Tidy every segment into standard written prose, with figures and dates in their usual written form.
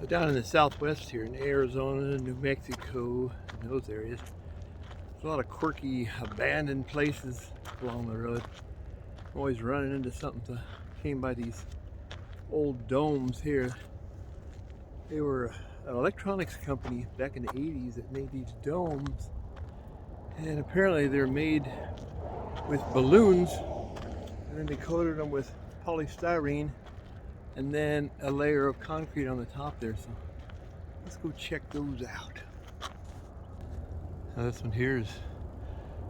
Down in the southwest here in Arizona, New Mexico, in those areas, there's a lot of quirky abandoned places along the road. I'm always running into something. Came by these old domes here. They were an electronics company back in the 80s that made these domes, and apparently they're made with balloons, and then they coated them with polystyrene and then a layer of concrete on the top there. So let's go check those out. Now this one here is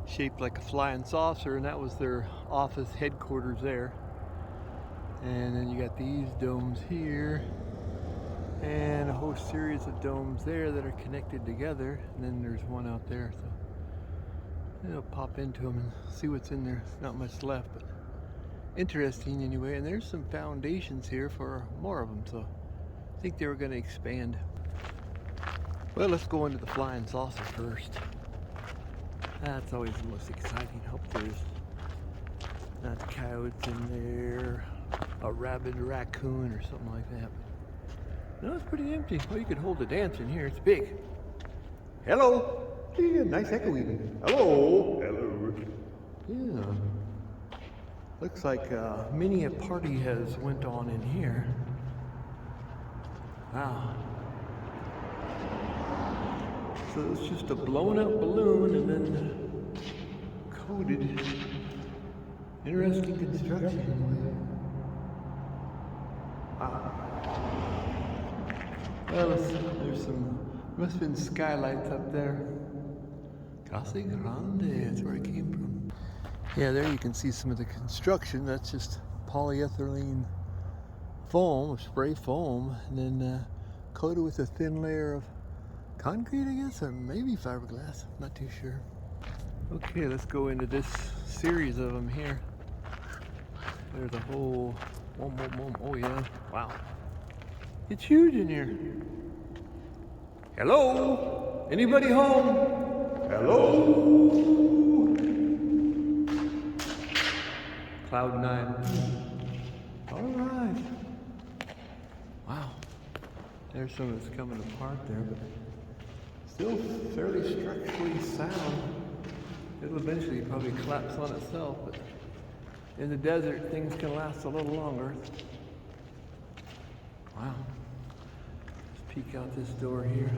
shaped like a flying saucer, and that was their office headquarters there. And then you got these domes here and a whole series of domes there that are connected together, and then there's one out there. So I'll pop into them and see what's in there. Not much left, but interesting anyway. And there's some foundations here for more of them, so I think they were going to expand. Well, let's go into the flying saucer first. That's always the most exciting. Hope there's not coyotes in there, a rabid raccoon or something like that. No, it's pretty empty. Well, you could hold a dance in here. It's big. Hello. Yeah, nice echo even. Hello. Hello. Yeah. Looks like mini a party has went on in here. Wow. So it's just a blown up balloon and then coated. Interesting construction. Wow. Well, there's some, must have been skylights up there. Casa Grande, that's where I came from. Yeah, there you can see some of the construction. That's just polyethylene foam, spray foam, and then coated with a thin layer of concrete, I guess, or maybe fiberglass. Not too sure. Okay, let's go into this series of them here. There's a whole, oh yeah, wow. It's huge in here. Hello? Anybody home? Hello? Cloud 9. All right. Wow. There's some that's coming apart there, but still fairly structurally sound. It'll eventually probably collapse on itself, but in the desert, things can last a little longer. Wow. Let's peek out this door here.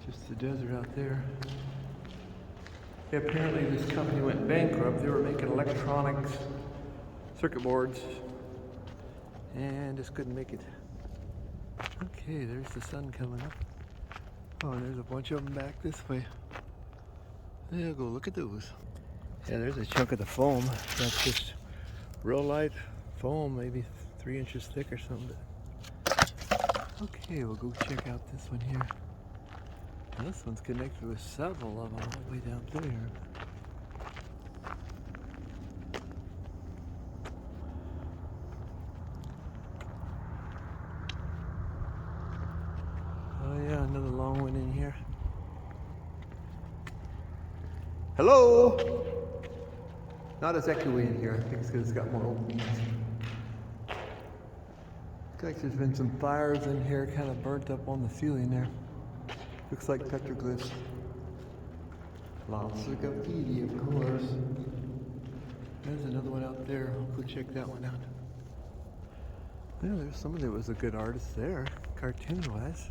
Just the desert out there. Yeah, apparently this company went bankrupt. They were making electronics, circuit boards, and just couldn't make it. Okay, there's the sun coming up. Oh, and there's a bunch of them back this way. Yeah, go look at those. Yeah, there's a chunk of the foam. That's just real light foam, maybe 3 inches thick or something. Okay, we'll go check out this one here. Now, this one's connected with several of them all the way down through here. Oh yeah, another long one in here. Hello? Not as echoey in here. I think it's because it's got more openings. Looks like there's been some fires in here, kind of burnt up on the ceiling there. Looks like petroglyphs. Lots of graffiti, of course. There's another one out there. I'll go check that one out. Yeah, there's somebody that was a good artist there, cartoon-wise.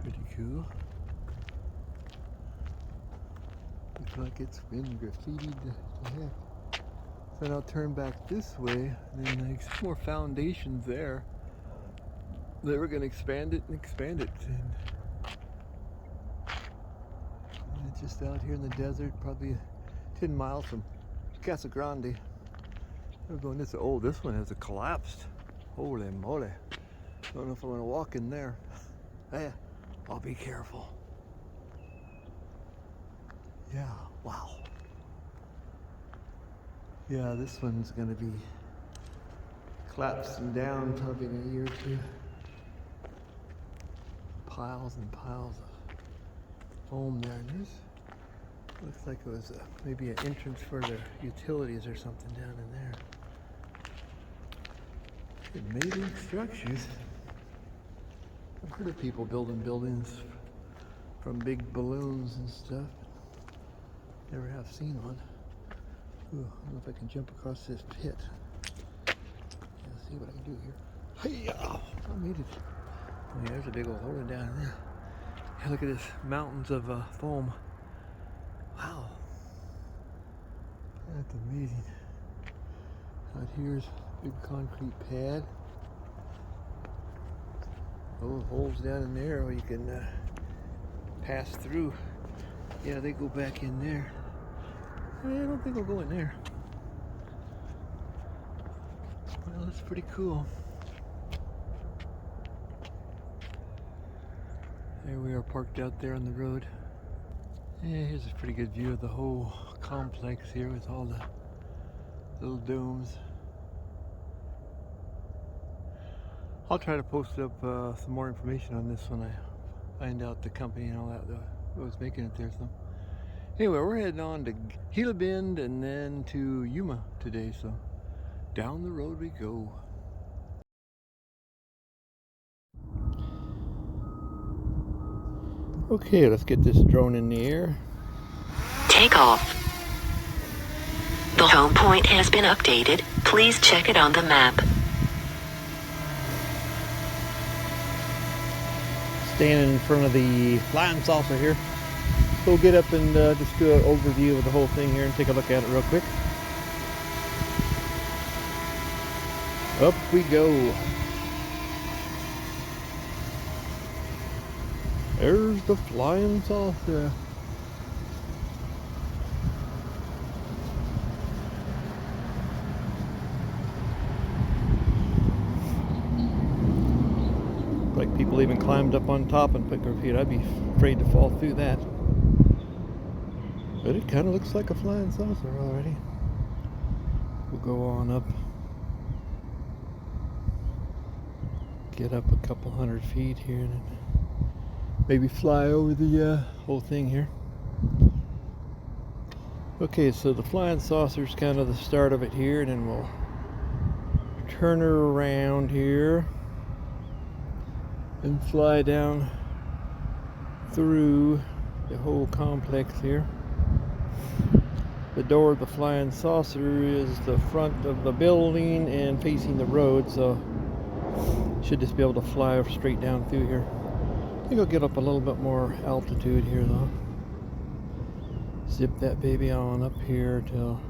Pretty cool. Looks like it's been graffitied to heck. So now I'll turn back this way, and then there's more foundations there. They were going to expand it and expand it. And it's just out here in the desert, probably 10 miles from Casa Grande. We're going this. Oh, this one has collapsed. Holy moly! Don't know if I'm going to walk in there. Hey, I'll be careful. Yeah, wow. Yeah, this one's gonna be collapsing down probably in a year or two. Piles and piles of foam there. And there's, looks like it was maybe an entrance for their utilities or something down in there. Amazing structures. I've heard of people building buildings from big balloons and stuff. Never have seen one. Ooh, I don't know if I can jump across this pit. Let's see what I can do here. Hey-ya! I made it. Oh, yeah, there's a big old hole down there. Yeah, look at this mountains of foam. Wow. That's amazing. Out here's a big concrete pad. Those holes down in there where you can pass through. Yeah, they go back in there. I don't think I'll go in there. Well, that's pretty cool. There we are parked out there on the road. Yeah, here's a pretty good view of the whole complex here with all the little domes. I'll try to post up some more information on this when I find out the company and all that who was making it there. So anyway, we're heading on to Gila Bend and then to Yuma today. So down the road we go. Okay, let's get this drone in the air. Take off. The home point has been updated. Please check it on the map. Standing in front of the flying saucer here. We'll get up and just do an overview of the whole thing here and take a look at it real quick. Up we go. There's the flying saucer. Like people even climbed up on top and put graffiti. I'd be afraid to fall through that. But it kind of looks like a flying saucer already. We'll go on up. Get up a couple 100 feet here and maybe fly over the whole thing here. Okay, so the flying saucer is kind of the start of it here, and then we'll turn her around here and fly down through the whole complex here. The door of the flying saucer is the front of the building and facing the road, so should just be able to fly straight down through here. I think I'll get up a little bit more altitude here though. Zip that baby on up here till,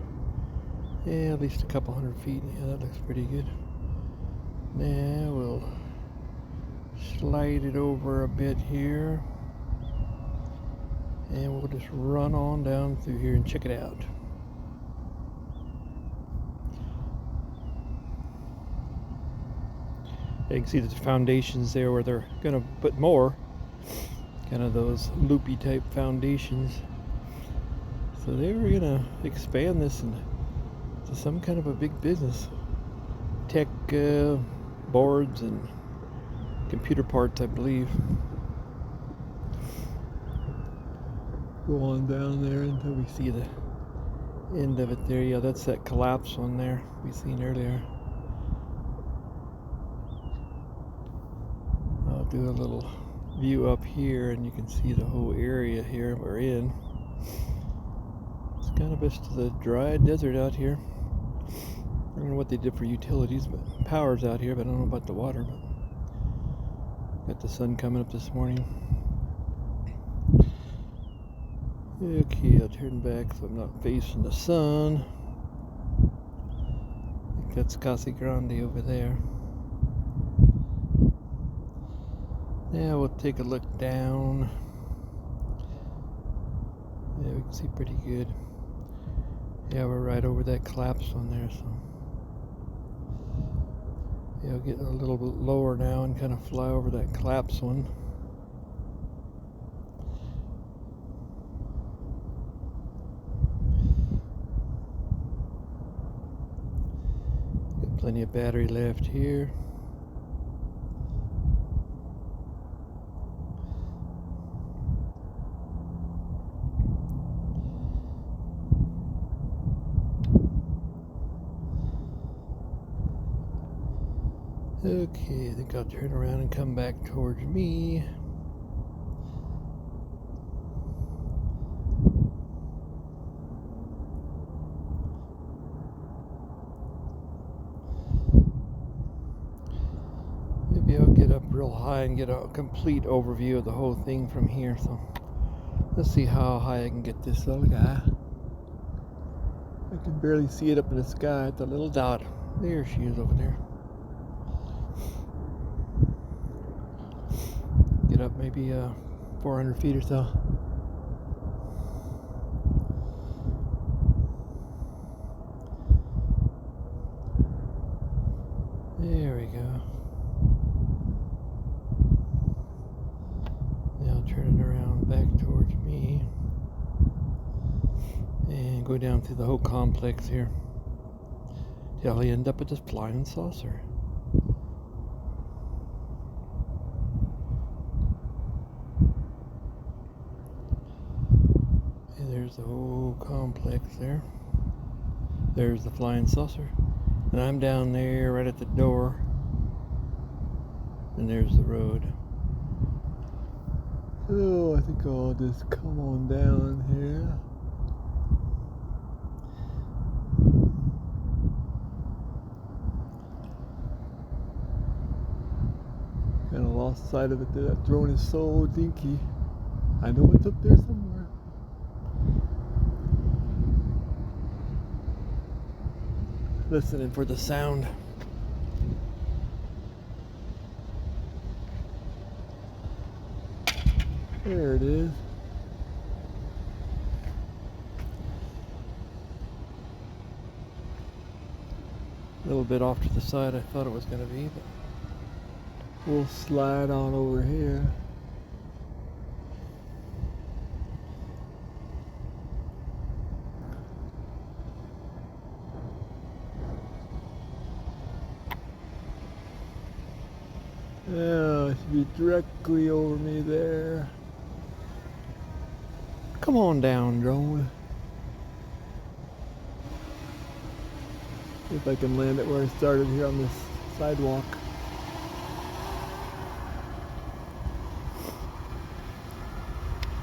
yeah, at least a couple 100 feet. Yeah, that looks pretty good. Now we'll slide it over a bit here. And we'll just run on down through here and check it out. You can see the foundations there where they're going to put more. Kind of those loopy type foundations. So they were going to expand this into some kind of a big business. Tech boards and computer parts, I believe. Go on down there until we see the end of it there. Yeah, that's that collapse one there we seen earlier. I'll do a little view up here and you can see the whole area here we're in. It's kind of just the dry desert out here. I don't know what they did for utilities, but power's out here, but I don't know about the water. But got the sun coming up this morning. Okay, I'll turn back so I'm not facing the sun. I think that's Casa Grande over there. Now we'll take a look down. Yeah, we can see pretty good. Yeah, we're right over that collapse one there, so yeah, I'll get a little bit lower now and kind of fly over that collapse one. Got plenty of battery left here. Okay, I think I'll turn around and come back towards me. Maybe I'll get up real high and get a complete overview of the whole thing from here. So let's see how high I can get this little guy. I can barely see it up in the sky at the little dot. There she is over there. Get up maybe 400 feet or so. There we go. Now turn it around back towards me and go down through the whole complex here till I end up at this flying saucer. And there's the whole complex there. There's the flying saucer. And I'm down there right at the door. And there's the road. Oh, I think I'll just come on down here. Kind of lost sight of it there. That drone is so dinky. I know it's up there somewhere. Listening for the sound. There it is. A little bit off to the side I thought it was going to be, but we'll slide on over here. Yeah, it should be directly over me there. Come on down, drone. See if I can land it where I started here on this sidewalk.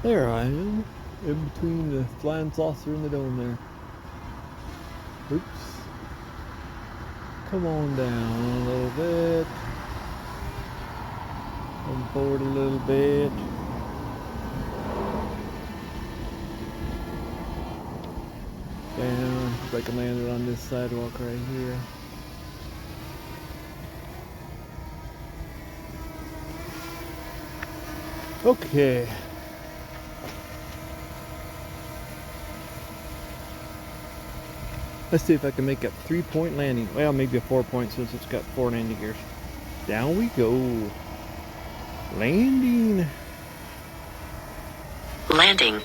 There I am, in between the flying saucer and the dome there. Oops. Come on down a little bit. Come forward a little bit. Down. If I can land it on this sidewalk right here. Okay. Let's see if I can make a 3-point landing. Well, maybe a 4-point since it's got 4 landing gears. Down we go. Landing. Landing.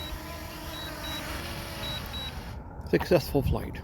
Successful flight.